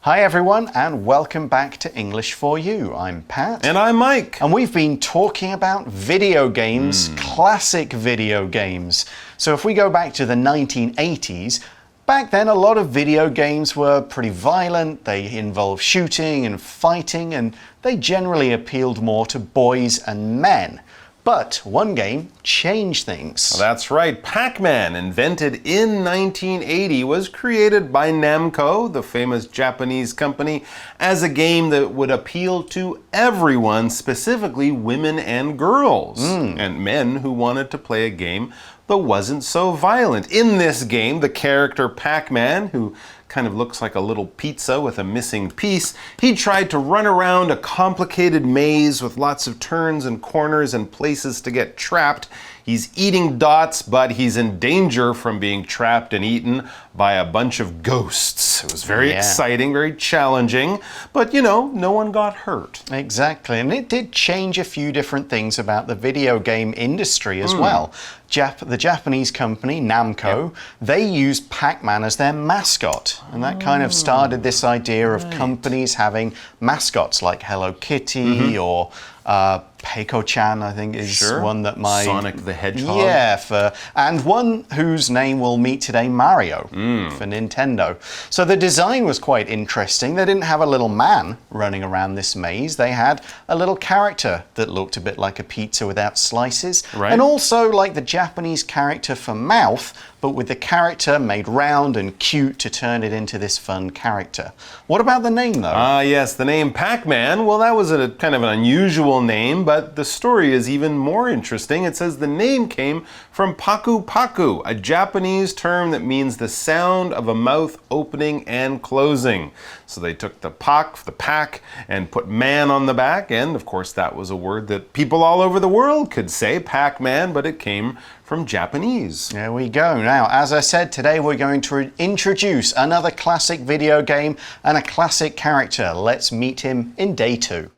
Hi everyone and welcome back to English for You. I'm Pat. And I'm Mike. And we've been talking about video games, classic video games. So if we go back to the 1980s, back then a lot of video games were pretty violent, they involved shooting and fighting, and they generally appealed more to boys and men. But one game changed things. Well, that's right. Pac-Man, invented in 1980, was created by Namco, the famous Japanese company, as a game that would appeal to everyone, specifically women and girls, and men who wanted to play a game that wasn't so violent. In this game, the character Pac-Man, who kind of looks like a little pizza with a missing piece, he tried to run around a complicated maze with lots of turns and corners and places to get trapped. He's eating dots, but he's in danger from being trapped and eaten by a bunch of ghosts. It was very exciting, very challenging, but you know, no one got hurt. Exactly, and it did change a few different things about the video game industry as well. The Japanese company, Namco, they used Pac-Man as their mascot, and that kind of started this idea of companies having mascots like Hello Kitty or Peiko-chan, I think, is one that my... Sonic the Hedgehog. Yeah, and one whose name we'll meet today, Mario, for Nintendo. So the design was quite interesting. They didn't have a little man running around this maze. They had a little character that looked a bit like a pizza without slices. And also like the Japanese character for mouth, but with the character made round and cute to turn it into this fun character. What about the name, though? Yes, the name Pac-Man. Well, that was a kind of an unusual name, but the story is even more interesting. It says the name came from paku paku, a Japanese term that means the sound of a mouth opening and closing. So they took the pack, and put man on the back, and of course that was a word that people all over the world could say, Pac-Man, but it came from Japanese. There we go. Now, as I said, today we're going to introduce another classic video game and a classic character. Let's meet him in day 2.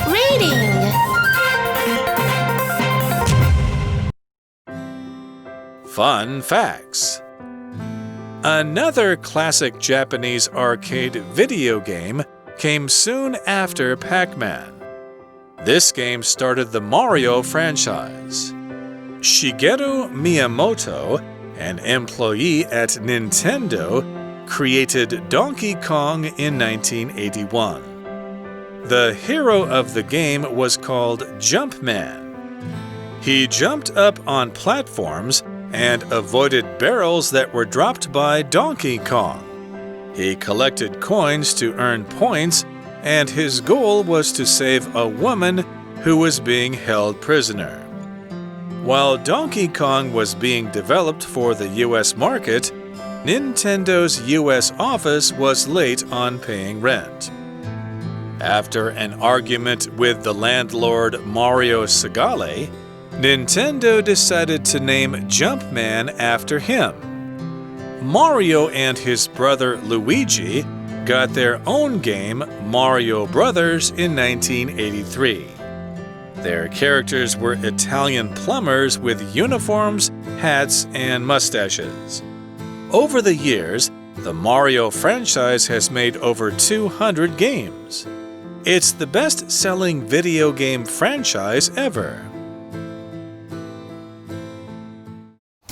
Reading. Fun facts. Another classic Japanese arcade video game came soon after Pac-Man. This game started the Mario franchise. Shigeru Miyamoto, an employee at Nintendo, created Donkey Kong in 1981. The hero of the game was called Jumpman. He jumped up on platforms and avoided barrels that were dropped by Donkey Kong. He collected coins to earn points, and his goal was to save a woman who was being held prisoner. While Donkey Kong was being developed for the US market, Nintendo's US office was late on paying rent. After an argument with the landlord Mario Segale, Nintendo decided to name Jumpman after him. Mario and his brother Luigi got their own game, Mario Brothers, in 1983. Their characters were Italian plumbers with uniforms, hats, and mustaches. Over the years, the Mario franchise has made over 200 games. It's the best-selling video game franchise ever.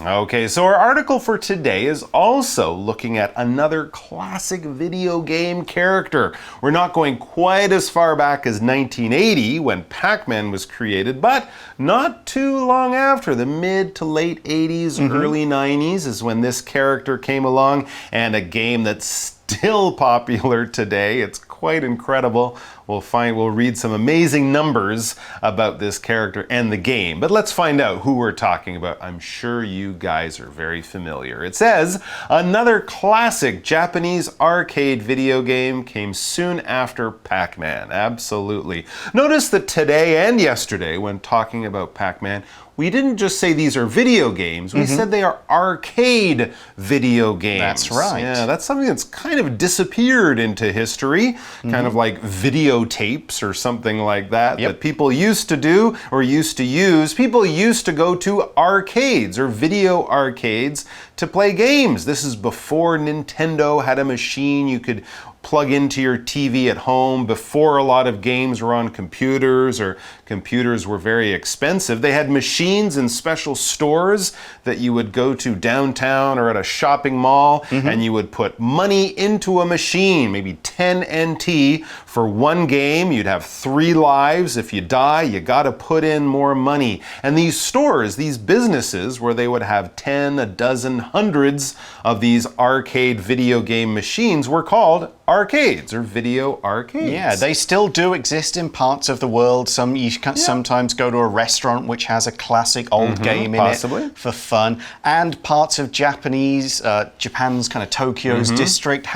Okay, so our article for today is also looking at another classic video game character. We're not going quite as far back as 1980 when Pac-Man was created, but not too long after, the mid to late 80s, early 90s is when this character came along, and a game that's still popular today. It's quite incredible. We'll read some amazing numbers about this character and the game. But let's find out who we're talking about. I'm sure you guys are very familiar. It says, another classic Japanese arcade video game came soon after Pac-Man. Absolutely. Notice that today and yesterday, when talking about Pac-Man, we didn't just say these are video games. We said they are arcade video games. That's right. Yeah, that's something that's kind of disappeared into history, kind of like video videotapes or something like that that people used to do or used to use. People used to go to arcades or video arcades to play games. This is before Nintendo had a machine you could plug into your TV at home, before a lot of games were on computers or computers were very expensive. They had machines in special stores that you would go to downtown or at a shopping mall, and you would put money into a machine, maybe 10 NT for one game. You'd have 3 lives. If you die, you got to put in more money. And these stores, these businesses where they would have 10, a dozen, hundreds of these arcade video game machines were called arcades or video arcades. Yeah, they still do exist in parts of the world. You can sometimes go to a restaurant which has a classic old game in it for fun. And parts of Japan's kind of Tokyo's district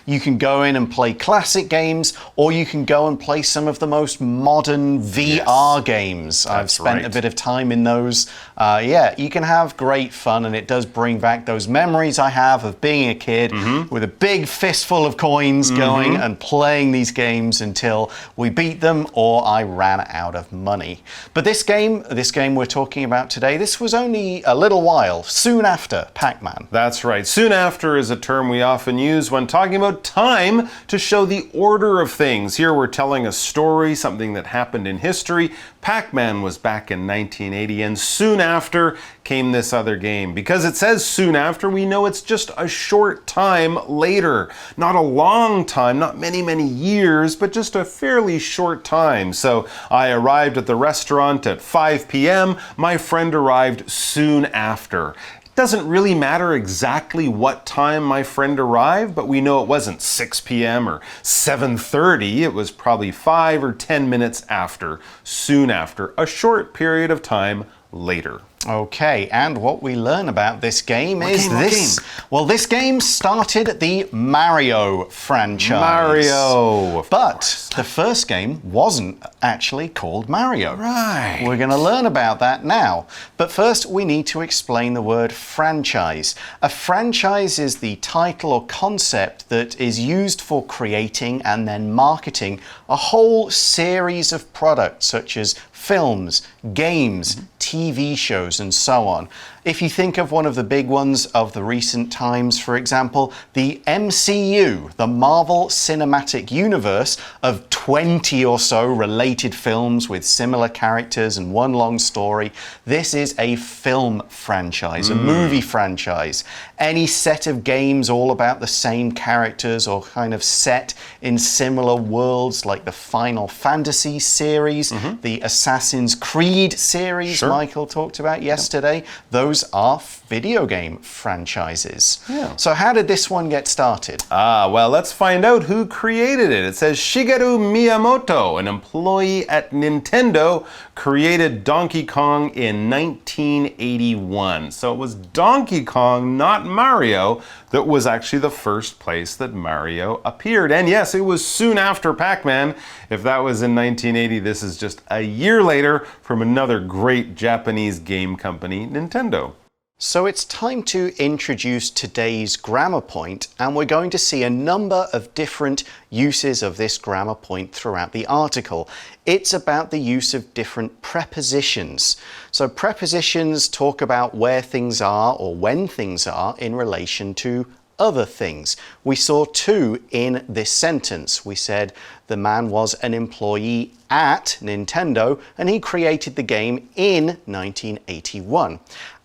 you can go in and play classic games, or you can go and play some of the most modern VR games. I've spent a bit of time in those. You can have great fun, and it does bring back those memories I have of being a kid with a big fistful of coins going and playing these games until we beat them or I ran out of money. But this game we're talking about today, this was only a little while, soon after Pac-Man. That's right. Soon after is a term we often use when talking about time to show the order of things. Here we're telling a story, something that happened in history. Pac-Man was back in 1980, and soon after came this other game. Because it says soon after, we know it's just a short time later. Not a long time, not many, many years, but just a fairly short time. So I arrived at the restaurant at 5 p.m. My friend arrived soon after. It doesn't really matter exactly what time my friend arrived, but we know it wasn't 6 p.m. or 7:30. It was probably 5 or 10 minutes after, soon after, a short period of time later. Okay, and what we learn about this game is this. Well, this game started the Mario franchise. Mario, but the first game wasn't actually called Mario. Right. We're going to learn about that now. But first, we need to explain the word franchise. A franchise is the title or concept that is used for creating and then marketing a whole series of products, such as films, games, TV shows, and so on. If you think of one of the big ones of the recent times, for example, the MCU, the Marvel Cinematic Universe of 20 or so related films with similar characters and one long story, this is a film franchise, a movie franchise. Any set of games all about the same characters or kind of set in similar worlds, like the Final Fantasy series, the Assassin's Creed series Michael talked about yesterday, those are video game franchises. So how did this one get started? Well, let's find out who created it. It says Shigeru Miyamoto, an employee at Nintendo, created Donkey Kong in 1981. So it was Donkey Kong, not Mario, that was actually the first place that Mario appeared. And yes, it was soon after Pac-Man. If that was in 1980, this is just a year later from another great Japanese game company, Nintendo. So it's time to introduce today's grammar point, and we're going to see a number of different uses of this grammar point throughout the article. It's about the use of different prepositions. So prepositions talk about where things are or when things are in relation to other things. We saw 2 in this sentence. We said the man was an employee at Nintendo and he created the game in 1981.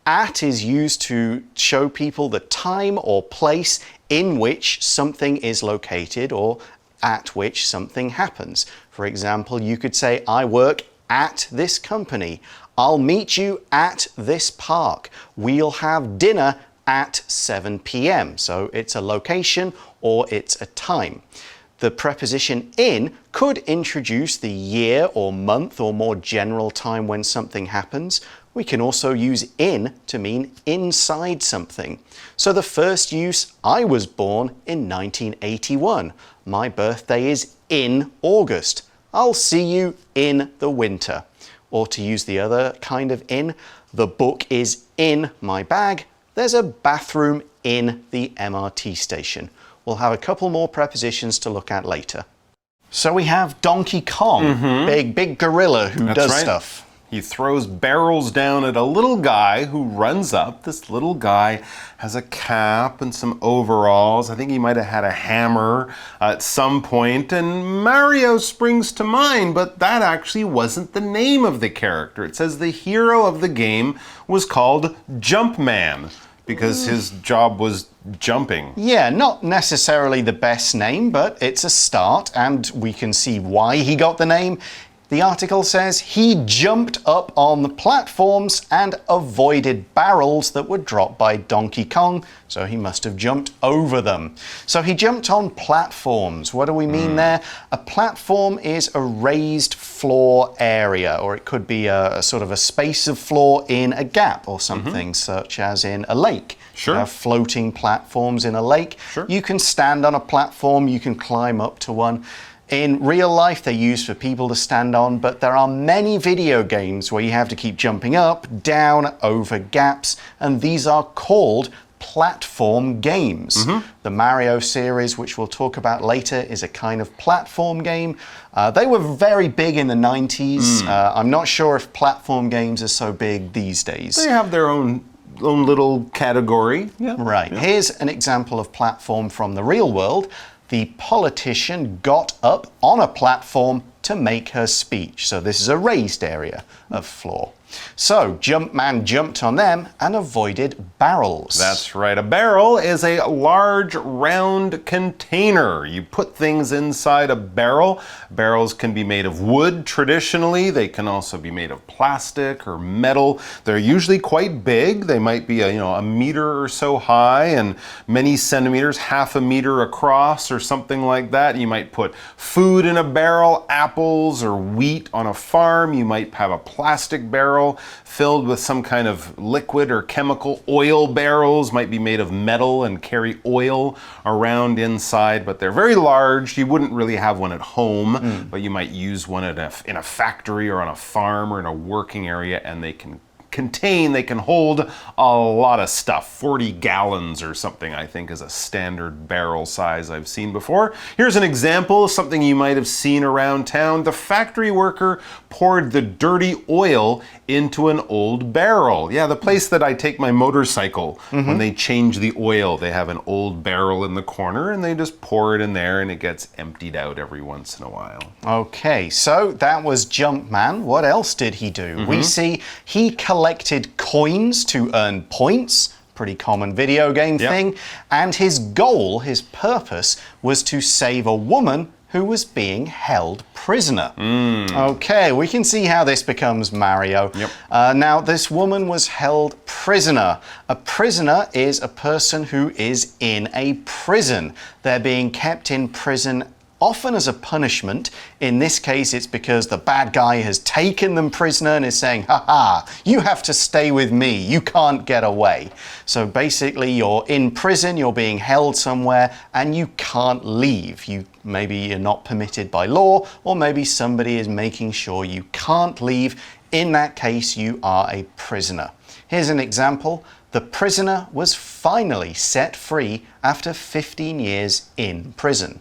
At is used to show people the time or place in which something is located or at which something happens. For example, you could say, I work at this company. I'll meet you at this park. We'll have dinner at 7 p.m. So it's a location or it's a time. The preposition in could introduce the year or month or more general time when something happens. We can also use in to mean inside something. So the first use, I was born in 1981. My birthday is in August. I'll see you in the winter. Or to use the other kind of in, the book is in my bag. There's a bathroom in the MRT station. We'll have a couple more prepositions to look at later. So we have Donkey Kong, big gorilla who does stuff. He throws barrels down at a little guy who runs up. This little guy has a cap and some overalls. I think he might have had a hammer at some point. And Mario springs to mind, but that actually wasn't the name of the character. It says the hero of the game was called Jumpman because his job was jumping. Yeah, not necessarily the best name, but it's a start, and we can see why he got the name. The article says he jumped up on the platforms and avoided barrels that were dropped by Donkey Kong, so he must have jumped over them. So he jumped on platforms. What do we mean there? A platform is a raised floor area, or it could be a sort of a space of floor in a gap or something, such as in a lake. Sure. You have floating platforms in a lake. Sure. You can stand on a platform, you can climb up to one. In real life, they're used for people to stand on, but there are many video games where you have to keep jumping up, down, over gaps, and these are called platform games. The Mario series, which we'll talk about later, is a kind of platform game. They were very big in the 90s. I'm not sure if platform games are so big these days. They have their own little category. Yeah. Right. Yeah. Here's an example of platform from the real world. The politician got up on a platform to make her speech. So this is a raised area of floor. So Jumpman jumped on them and avoided barrels. That's right. A barrel is a large round container. You put things inside a barrel. Barrels can be made of wood traditionally. They can also be made of plastic or metal. They're usually quite big. They might be a meter or so high and many centimeters, half a meter across or something like that. You might put food in a barrel, apples or wheat on a farm. You might have a plastic barrel filled with some kind of liquid or chemical. Oil barrels might be made of metal and carry oil around inside, but they're very large. You wouldn't really have one at home, but you might use one in a factory or on a farm or in a working area, and they can hold a lot of stuff. 40 gallons or something, I think, is a standard barrel size I've seen before. Here's an example of something you might have seen around town. The factory worker poured the dirty oil into an old barrel. Yeah, the place that I take my motorcycle when they change the oil. They have an old barrel in the corner and they just pour it in there and it gets emptied out every once in a while. Okay, so that was Jumpman. What else did he do? We see he collected coins to earn points. Pretty common video game thing. And his goal, his purpose, was to save a woman who was being held prisoner. Okay, we can see how this becomes Mario. Now, this woman was held prisoner. A prisoner is a person who is in a prison. They're being kept in prison often as a punishment. In this case, it's because the bad guy has taken them prisoner and is saying, ha, you have to stay with me, you can't get away. So basically, you're in prison, you're being held somewhere, and you can't leave. Maybe you're not permitted by law, or maybe somebody is making sure you can't leave. In that case, you are a prisoner. Here's an example. The prisoner was finally set free after 15 years in prison.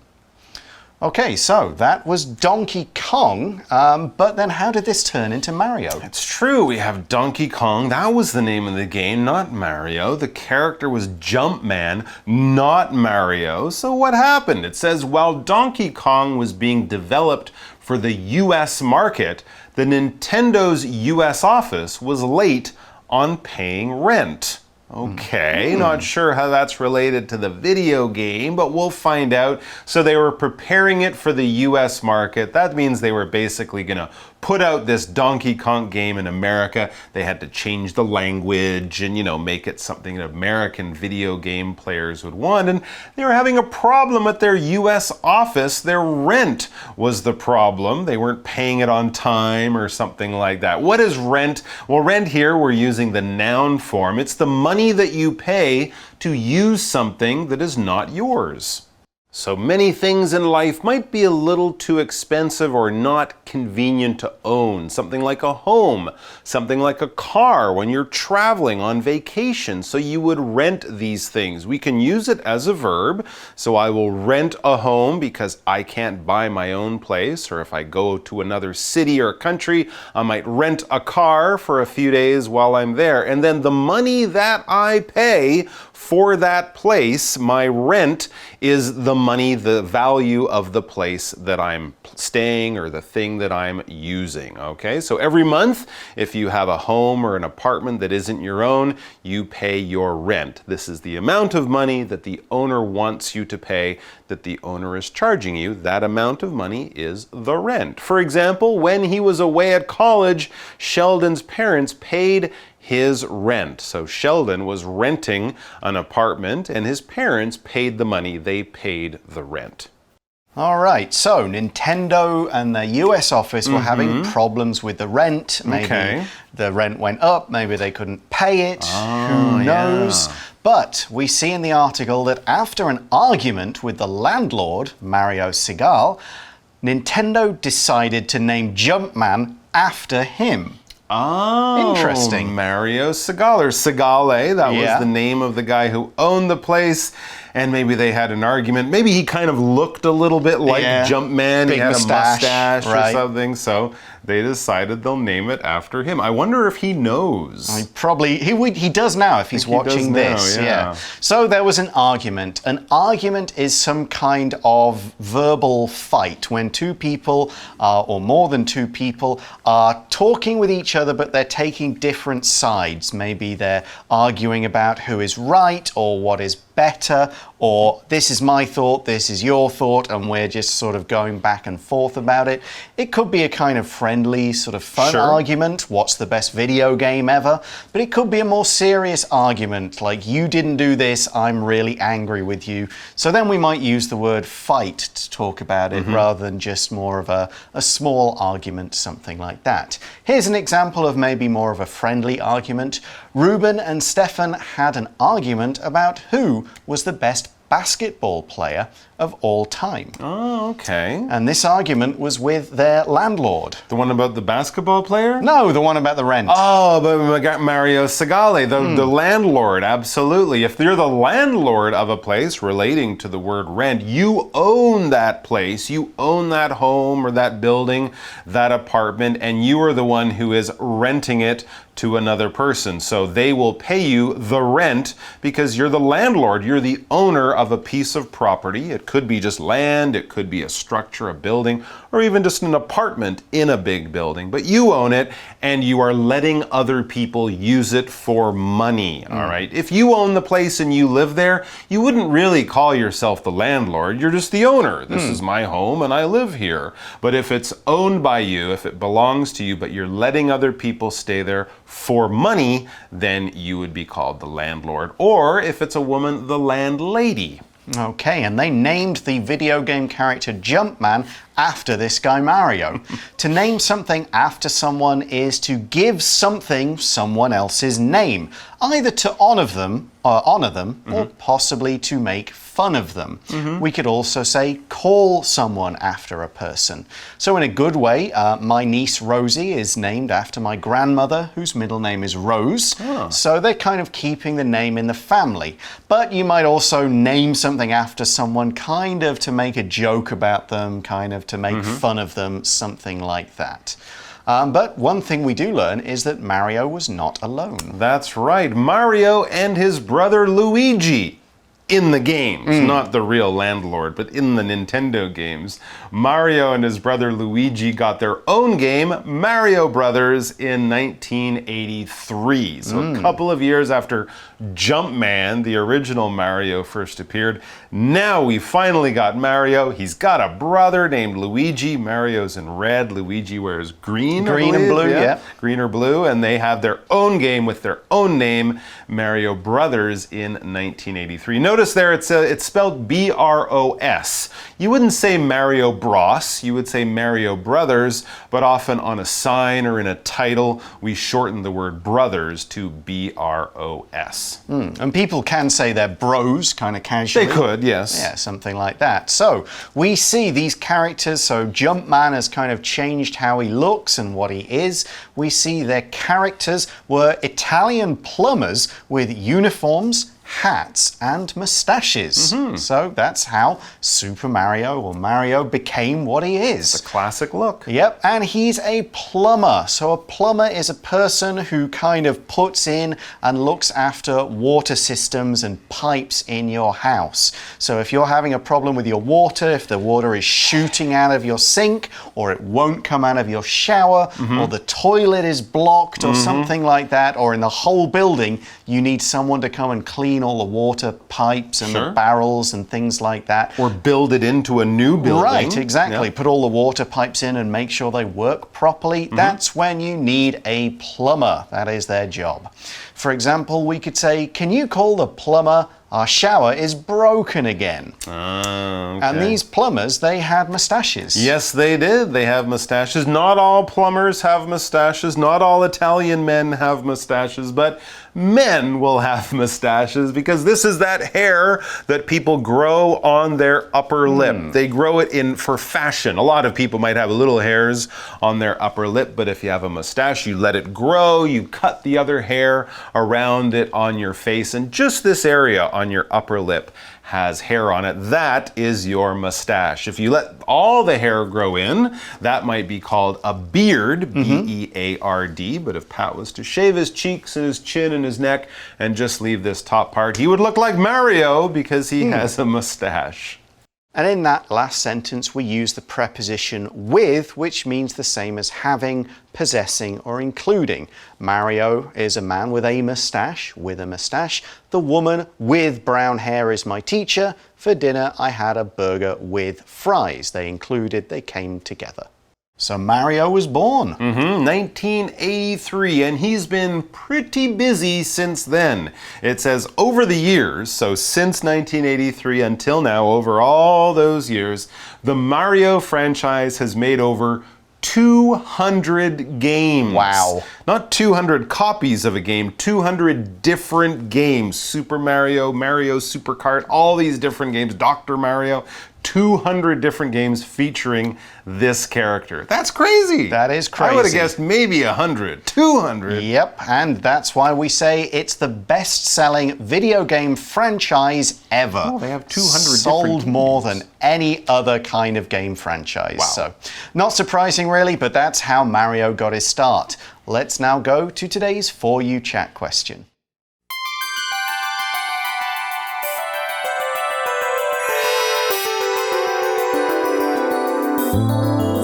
Okay, so that was Donkey Kong, but then how did this turn into Mario? It's true, we have Donkey Kong. That was the name of the game, not Mario. The character was Jumpman, not Mario. So what happened? It says, while Donkey Kong was being developed for the US market, the Nintendo's US office was late on paying rent. Okay, not sure how that's related to the video game, but we'll find out. So they were preparing it for the US market. That means they were basically going to put out this Donkey Kong game in America. They had to change the language and, make it something that American video game players would want. And they were having a problem at their US office. Their rent was the problem. They weren't paying it on time or something like that. What is rent? Well, rent here, we're using the noun form. It's the money that you pay to use something that is not yours. So many things in life might be a little too expensive or not convenient to own. Something like a home, something like a car when you're traveling on vacation. So you would rent these things. We can use it as a verb. So I will rent a home because I can't buy my own place. Or if I go to another city or country, I might rent a car for a few days while I'm there. And then the money that I pay for that place, my rent, is the money, the value of the place that I'm staying or the thing that I'm using, okay? So every month, if you have a home or an apartment that isn't your own, you pay your rent. This is the amount of money that the owner wants you to pay, that the owner is charging you. That amount of money is the rent. For example, when he was away at college, Sheldon's parents paid his rent. So Sheldon was renting an apartment and his parents paid the money. They paid the rent. All right, so Nintendo and the US office were having problems with the rent. Maybe the rent went up, maybe they couldn't pay it, who knows? Yeah. But we see in the article that after an argument with the landlord, Mario Segal, Nintendo decided to name Jumpman after him. Oh, interesting. Mario Segal, or Segale, that was the name of the guy who owned the place. And maybe they had an argument. Maybe he kind of looked a little bit like Jumpman. Big he had mustache, a mustache or something. So they decided they'll name it after him. I wonder if he knows. He does now if he's watching this. Yeah. So there was an argument. An argument is some kind of verbal fight when two people or more than two people are talking with each other, but they're taking different sides. Maybe they're arguing about who is right or what is better, or this is my thought, this is your thought, and we're just sort of going back and forth about it. It could be a kind of friendly, sort of fun argument, what's the best video game ever, but it could be a more serious argument, like you didn't do this, I'm really angry with you. So then we might use the word fight to talk about it rather than just more of a small argument, something like that. Here's an example of maybe more of a friendly argument. Ruben and Stefan had an argument about who was the best basketball player of all time. Oh, okay. And this argument was with their landlord. The one about the basketball player? No, the one about the rent. Oh, but Mario Segale, the landlord, absolutely. If you're the landlord of a place relating to the word rent, you own that place, you own that home or that building, that apartment, and you are the one who is renting it to another person. So they will pay you the rent because you're the landlord, you're the owner of a piece of property. It could be just land, it could be a structure, a building, or even just an apartment in a big building. But you own it and you are letting other people use it for money, all right? If you own the place and you live there, you wouldn't really call yourself the landlord, you're just the owner. This is my home and I live here. But if it's owned by you, if it belongs to you, but you're letting other people stay there for money, then you would be called the landlord. Or if it's a woman, the landlady. Okay, and they named the video game character Jumpman after this guy Mario. To name something after someone is to give something someone else's name, either to honor them, or possibly to make fun of them. We could also say call someone after a person. So in a good way, my niece Rosie is named after my grandmother, whose middle name is Rose. So they're kind of keeping the name in the family. But you might also name something after someone kind of to make a joke about them, kind of to make fun of them, something like that. But one thing we do learn is that Mario was not alone. That's right. Mario and his brother Luigi in the games, not the real landlord, but in the Nintendo games. Mario and his brother Luigi got their own game, Mario Brothers, in 1983. So a couple of years after Jumpman, the original Mario, first appeared. Now we finally got Mario. He's got a brother named Luigi. Mario's in red. Luigi wears green. Green and blue, yeah. Green or blue. And they have their own game with their own name, Mario Brothers, in 1983. notice there it's spelled B-R-O-S. You wouldn't say Mario Bros, you would say Mario Brothers, but often on a sign or in a title, we shorten the word brothers to B-R-O-S. And people can say they're bros, kind of casually. They could, yes. Yeah, something like that. So we see these characters, so Jumpman has kind of changed how he looks and what he is. We see their characters were Italian plumbers with uniforms, hats and mustaches. So that's how Super Mario or Mario became what he is. It's a classic look. Yep, and he's a plumber. So a plumber is a person who kind of puts in and looks after water systems and pipes in your house. So if you're having a problem with your water, if the water is shooting out of your sink, or it won't come out of your shower, or the toilet is blocked or something like that, or in the whole building, you need someone to come and clean all the water pipes and the barrels and things like that. Or build it into a new building. Right, exactly. Put all the water pipes in and make sure they work properly. That's when you need a plumber. That is their job. For example, we could say, can you call the plumber? Our shower is broken again. Okay. And these plumbers, they had mustaches. Yes, they did. They have mustaches. Not all plumbers have mustaches. Not all Italian men have mustaches, but men will have mustaches because this is that hair that people grow on their upper lip. They grow it for fashion. A lot of people might have little hairs on their upper lip, but if you have a mustache, you let it grow, you cut the other hair around it on your face, and just this area on your upper lip has hair on it. That is your mustache. If you let all the hair grow in, that might be called a beard, B-E-A-R-D. But if Pat was to shave his cheeks and his chin and his neck and just leave this top part, he would look like Mario because he has a mustache. And in that last sentence, we use the preposition with, which means the same as having, possessing, or including. Mario is a man with a mustache, with a mustache. The woman with brown hair is my teacher. For dinner, I had a burger with fries. They came together. So Mario was born. 1983, and he's been pretty busy since then. It says over the years, so since 1983 until now, over all those years, the Mario franchise has made over 200 games. Wow. Not 200 copies of a game, 200 different games. Super Mario, Mario Super Kart, all these different games, Dr. Mario. 200 different games featuring this character. That's crazy. That is crazy. I would have guessed maybe 100, 200. Yep, and that's why we say it's the best-selling video game franchise ever. Oh, they have 200 sold different more games. than any other kind of game franchise. Wow. So, not surprising really, but that's how Mario got his start. Let's now go to today's For You Chat question.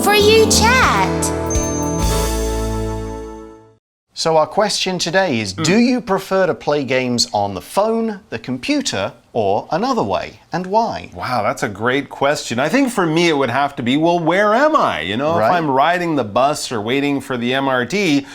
For You Chat. So our question today is, do you prefer to play games on the phone, the computer, or another way, and why? Wow, that's a great question. I think for me it would have to be, well, where am I? You know, Right. if I'm riding the bus or waiting for the MRT,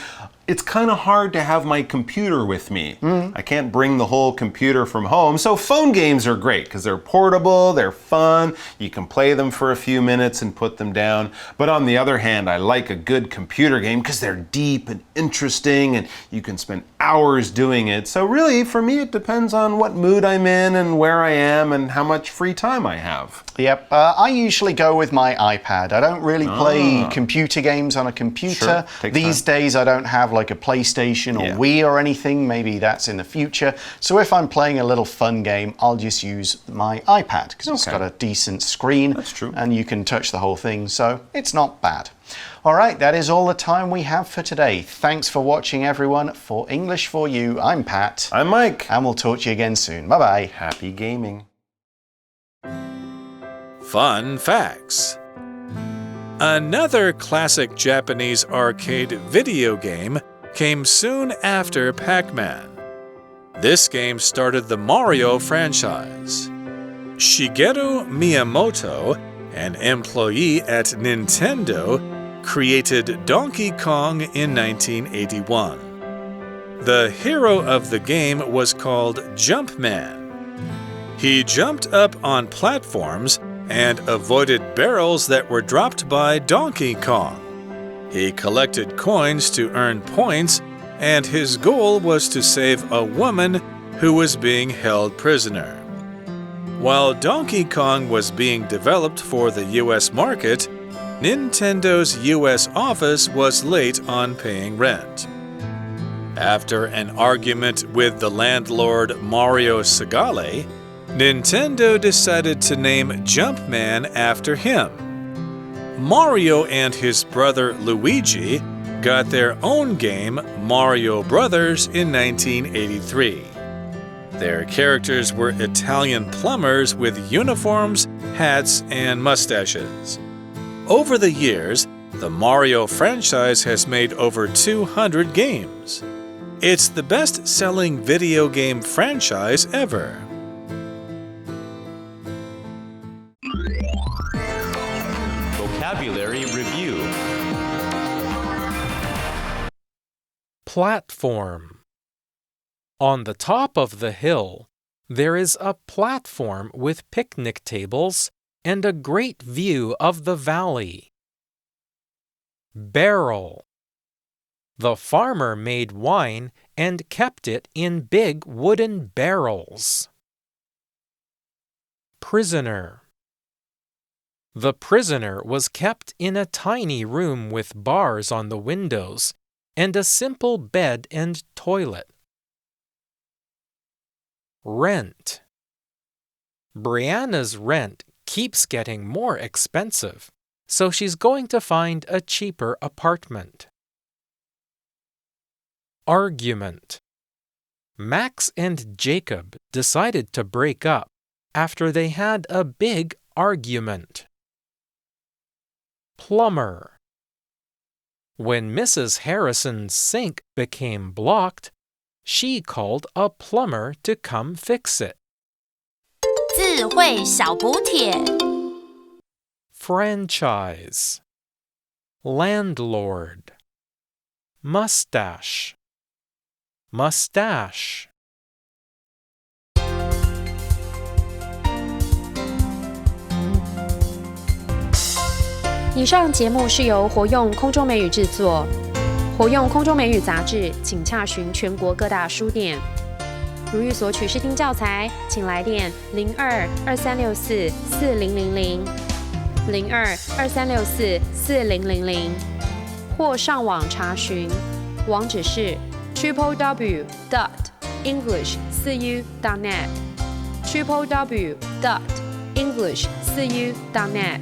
it's kind of hard to have my computer with me. I can't bring the whole computer from home. So phone games are great because they're portable, they're fun, you can play them for a few minutes and put them down. But on the other hand, I like a good computer game because they're deep and interesting and you can spend hours doing it. So really, for me, it depends on what mood I'm in and where I am and how much free time I have. Yep, I usually go with my iPad. I don't really play computer games on a computer. Sure, takes These time. days I don't have like a PlayStation or Yeah. Wii or anything. Maybe that's in the future. So if I'm playing a little fun game, I'll just use my iPad because it's got a decent screen. That's true. And you can touch the whole thing, so it's not bad. All right, that is all the time we have for today. Thanks for watching, everyone. For English for You, I'm Pat. I'm Mike. And we'll talk to you again soon. Bye-bye. Happy gaming. Fun facts. Another classic Japanese arcade video game came soon after Pac-Man. This game started the Mario franchise. Shigeru Miyamoto, an employee at Nintendo, created Donkey Kong in 1981. The hero of the game was called Jumpman. He jumped up on platforms and avoided barrels that were dropped by Donkey Kong. He collected coins to earn points, and his goal was to save a woman who was being held prisoner. While Donkey Kong was being developed for the US market, Nintendo's US office was late on paying rent. After an argument with the landlord Mario Segale, Nintendo decided to name Jumpman after him. Mario and his brother Luigi got their own game, Mario Brothers, in 1983. Their characters were Italian plumbers with uniforms, hats, and mustaches. Over the years, the Mario franchise has made over 200 games. It's the best-selling video game franchise ever. Vocabulary Review. Platform. On the top of the hill, there is a platform with picnic tables and a great view of the valley. Barrel. The farmer made wine and kept it in big wooden barrels. Prisoner. The prisoner was kept in a tiny room with bars on the windows and a simple bed and toilet. Rent. Brianna's rent keeps getting more expensive, so she's going to find a cheaper apartment. Argument. Max and Jacob decided to break up after they had a big argument. Plumber. When Mrs. Harrison's sink became blocked, she called a plumber to come fix it. 智慧小补帖 Franchise. Landlord. Mustache. Mustache. 以上节目是由活用空中美语制作。活用空中美语杂志，请洽询全国各大书店。如欲索取试听教材，请来电02-2364-4000 02-2364-4000，或上网查询，网址是 www.english4u.net www.english4u.net